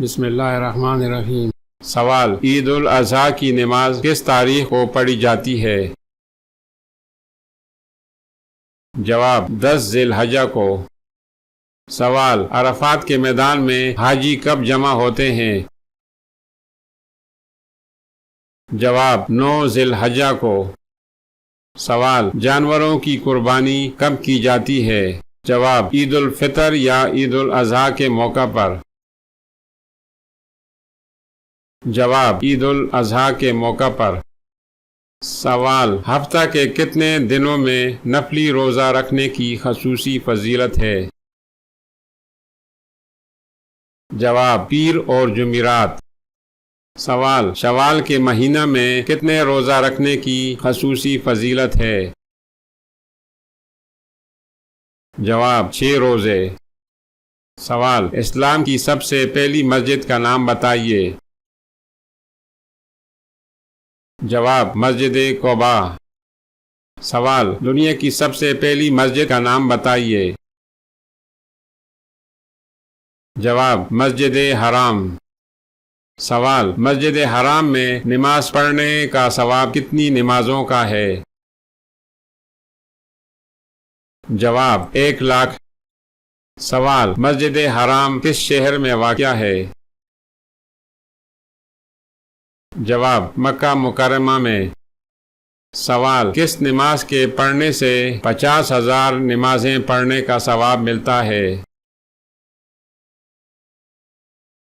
بسم اللہ الرحمن الرحیم۔ سوال: عید الاضحیٰ کی نماز کس تاریخ کو پڑھی جاتی ہے؟ جواب: 10 ذی الحجہ کو۔ سوال: عرفات کے میدان میں حاجی کب جمع ہوتے ہیں؟ جواب: 9 ذی الحجہ کو۔ سوال: جانوروں کی قربانی کب کی جاتی ہے؟ جواب: عید الفطر یا عید الاضحیٰ کے موقع پر۔ جواب: عید الاضحیٰ کے موقع پر۔ سوال: ہفتہ کے کتنے دنوں میں نفلی روزہ رکھنے کی خصوصی فضیلت ہے؟ جواب: پیر اور جمعرات۔ سوال: شوال کے مہینہ میں کتنے روزہ رکھنے کی خصوصی فضیلت ہے؟ جواب: 6 روزے۔ سوال: اسلام کی سب سے پہلی مسجد کا نام بتائیے۔ جواب: مسجد قباء۔ سوال: دنیا کی سب سے پہلی مسجد کا نام بتائیے۔ جواب: مسجد حرام۔ سوال: مسجد حرام میں نماز پڑھنے کا ثواب کتنی نمازوں کا ہے؟ جواب: 1,00,000۔ سوال: مسجد حرام کس شہر میں واقع ہے؟ جواب: مکہ مکرمہ میں۔ سوال: کس نماز کے پڑھنے سے 50,000 نمازیں پڑھنے کا ثواب ملتا ہے؟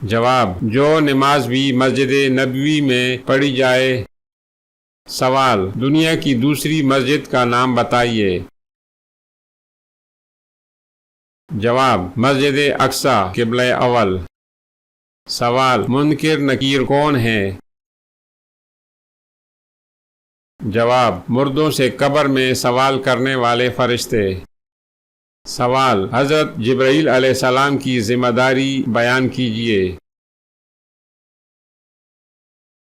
جواب: جو نماز بھی مسجد نبوی میں پڑھی جائے۔ سوال: دنیا کی دوسری مسجد کا نام بتائیے۔ جواب: مسجد اقصی قبلہ اول۔ سوال: منکر نکیر کون ہیں؟ جواب: مردوں سے قبر میں سوال کرنے والے فرشتے۔ سوال: حضرت جبرائیل علیہ السلام کی ذمہ داری بیان کیجیے۔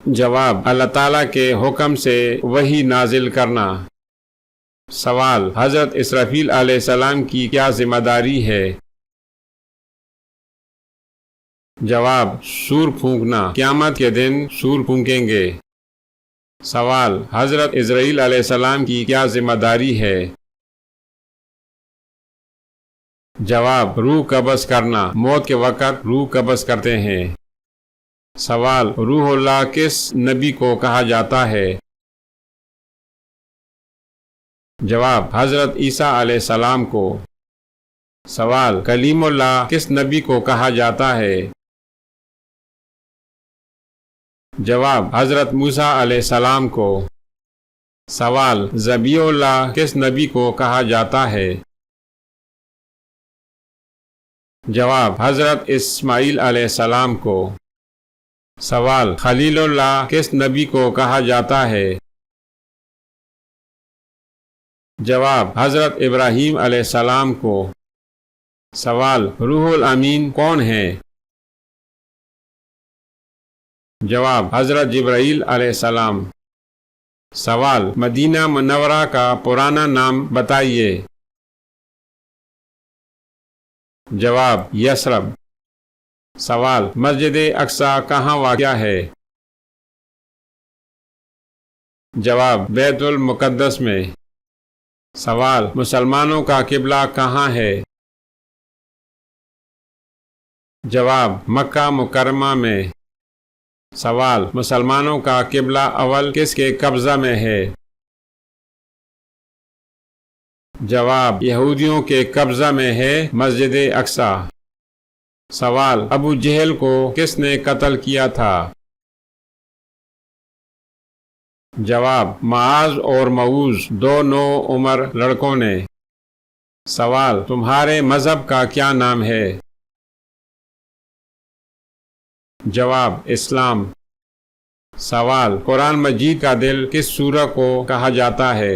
جواب: اللہ تعالیٰ کے حکم سے وحی نازل کرنا۔ سوال: حضرت اسرافیل علیہ السلام کی کیا ذمہ داری ہے؟ جواب: سور پھونکنا، قیامت کے دن سور پھونکیں گے۔ سوال: حضرت اسرائیل علیہ السلام کی کیا ذمہ داری ہے؟ جواب: روح قبض کرنا، موت کے وقت روح قبض کرتے ہیں۔ سوال: روح اللہ کس نبی کو کہا جاتا ہے؟ جواب: حضرت عیسیٰ علیہ السلام کو۔ سوال: کلیم اللہ کس نبی کو کہا جاتا ہے؟ جواب: حضرت موسیٰ علیہ السلام کو۔ سوال: ذبیح اللہ کس نبی کو کہا جاتا ہے؟ جواب: حضرت اسماعیل علیہ السلام کو۔ سوال: خلیل اللہ کس نبی کو کہا جاتا ہے؟ جواب: حضرت ابراہیم علیہ السلام کو۔ سوال: روح الامین کون ہے؟ جواب: حضرت جبرائیل علیہ السلام۔ سوال: مدینہ منورہ کا پرانا نام بتائیے۔ جواب: یثرب۔ سوال: مسجد اقصی کہاں واقع ہے؟ جواب: بیت المقدس میں۔ سوال: مسلمانوں کا قبلہ کہاں ہے؟ جواب: مکہ مکرمہ میں۔ سوال: مسلمانوں کا قبلہ اول کس کے قبضہ میں ہے؟ جواب: یہودیوں کے قبضہ میں ہے مسجد اقصی۔ سوال: ابو جہل کو کس نے قتل کیا تھا؟ جواب: معاذ اور معوذ 2 نو عمر لڑکوں نے۔ سوال: تمہارے مذہب کا کیا نام ہے؟ جواب: اسلام۔ سوال: قرآن مجید کا دل کس سورہ کو کہا جاتا ہے؟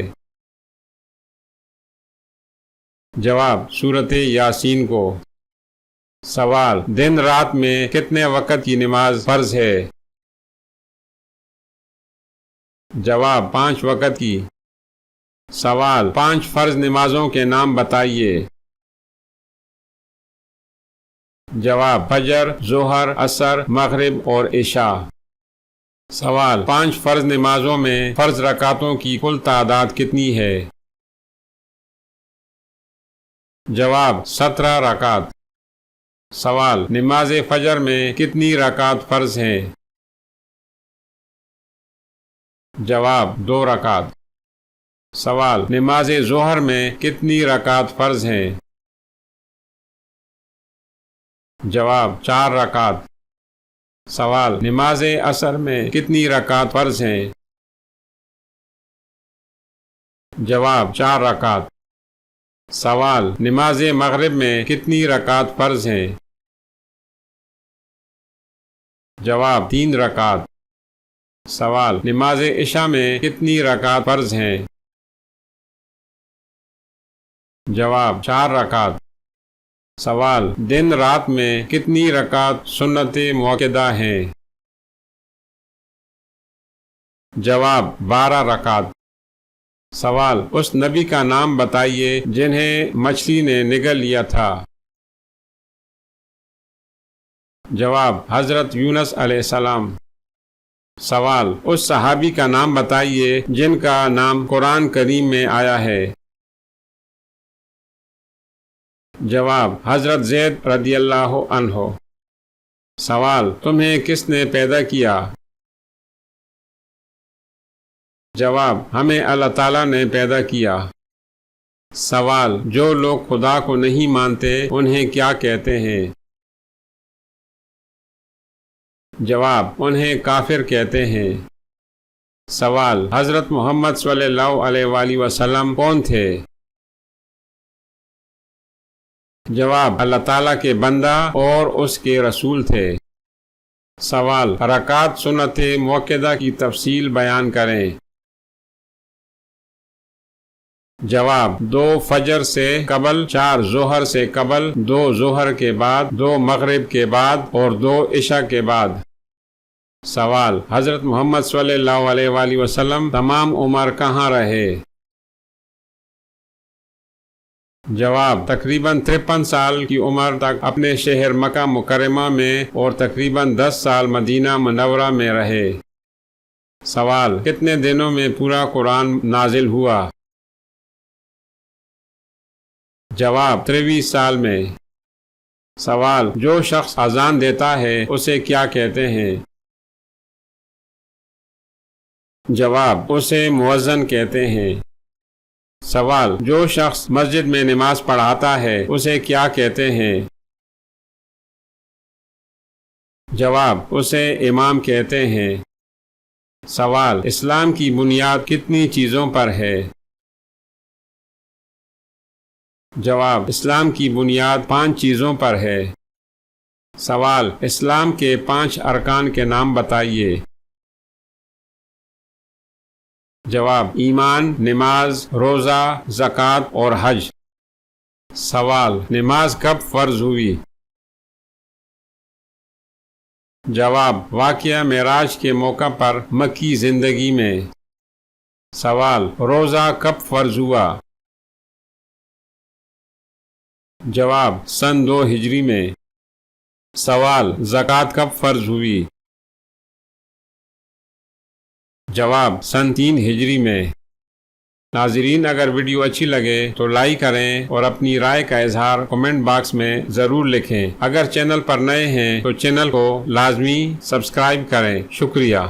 جواب: سورۃ یاسین کو۔ سوال: دن رات میں کتنے وقت کی نماز فرض ہے؟ جواب: 5 وقت کی۔ سوال: 5 فرض نمازوں کے نام بتائیے۔ جواب فجر، ظہر، عصر، مغرب اور عشاء۔ سوال 5 فرض نمازوں میں فرض رکعتوں کی کل تعداد کتنی ہے؟ جواب 17 رکعت۔ سوال نماز فجر میں کتنی رکعت فرض ہیں؟ جواب 2 رکعت۔ سوال نماز ظہر میں کتنی رکعت فرض ہیں؟ جواب 4 رکعت۔ سوال نماز عصر میں کتنی رکعت فرض ہیں؟ جواب 4 رکعت۔ سوال نماز مغرب میں کتنی رکعت فرض ہیں؟ جواب 3 رکعت۔ سوال نماز عشاء میں کتنی رکعت فرض ہیں؟ جواب 4 رکعت۔ سوال دن رات میں کتنی رکعت سنت موقدہ ہیں؟ جواب 12 رکعت۔ سوال اس نبی کا نام بتائیے جنہیں مچھلی نے نگل لیا تھا۔ جواب حضرت یونس علیہ السلام۔ سوال اس صحابی کا نام بتائیے جن کا نام قرآن کریم میں آیا ہے۔ جواب حضرت زید رضی اللہ عنہ۔ سوال تمہیں کس نے پیدا کیا؟ جواب ہمیں اللہ تعالیٰ نے پیدا کیا۔ سوال جو لوگ خدا کو نہیں مانتے انہیں کیا کہتے ہیں؟ جواب انہیں کافر کہتے ہیں۔ سوال حضرت محمد صلی اللہ علیہ وآلہ وسلم کون تھے؟ جواب اللہ تعالیٰ کے بندہ اور اس کے رسول تھے۔ سوال رکعت سنت موقدہ کی تفصیل بیان کریں۔ جواب 2 فجر سے قبل، 4 ظہر سے قبل، 2 ظہر کے بعد، 2 مغرب کے بعد اور 2 عشاء کے بعد۔ سوال حضرت محمد صلی اللہ علیہ وآلہ وسلم تمام عمر کہاں رہے؟ جواب تقریباً 53 سال کی عمر تک اپنے شہر مکہ مکرمہ میں اور تقریباً 10 سال مدینہ منورہ میں رہے۔ سوال کتنے دنوں میں پورا قرآن نازل ہوا؟ جواب 23 سال میں۔ سوال جو شخص اذان دیتا ہے اسے کیا کہتے ہیں؟ جواب اسے مؤذن کہتے ہیں۔ سوال جو شخص مسجد میں نماز پڑھاتا ہے اسے کیا کہتے ہیں؟ جواب اسے امام کہتے ہیں۔ سوال اسلام کی بنیاد کتنی چیزوں پر ہے؟ جواب اسلام کی بنیاد 5 چیزوں پر ہے۔ سوال اسلام کے 5 ارکان کے نام بتائیے۔ جواب ایمان، نماز، روزہ، زکوٰۃ اور حج۔ سوال نماز کب فرض ہوئی؟ جواب واقعہ معراج کے موقع پر مکی زندگی میں۔ سوال روزہ کب فرض ہوا؟ جواب سن 2 ہجری میں۔ سوال زکوٰۃ کب فرض ہوئی؟ جواب سن 3 ہجری میں۔ ناظرین اگر ویڈیو اچھی لگے تو لائک کریں اور اپنی رائے کا اظہار کمنٹ باکس میں ضرور لکھیں۔ اگر چینل پر نئے ہیں تو چینل کو لازمی سبسکرائب کریں۔ شکریہ۔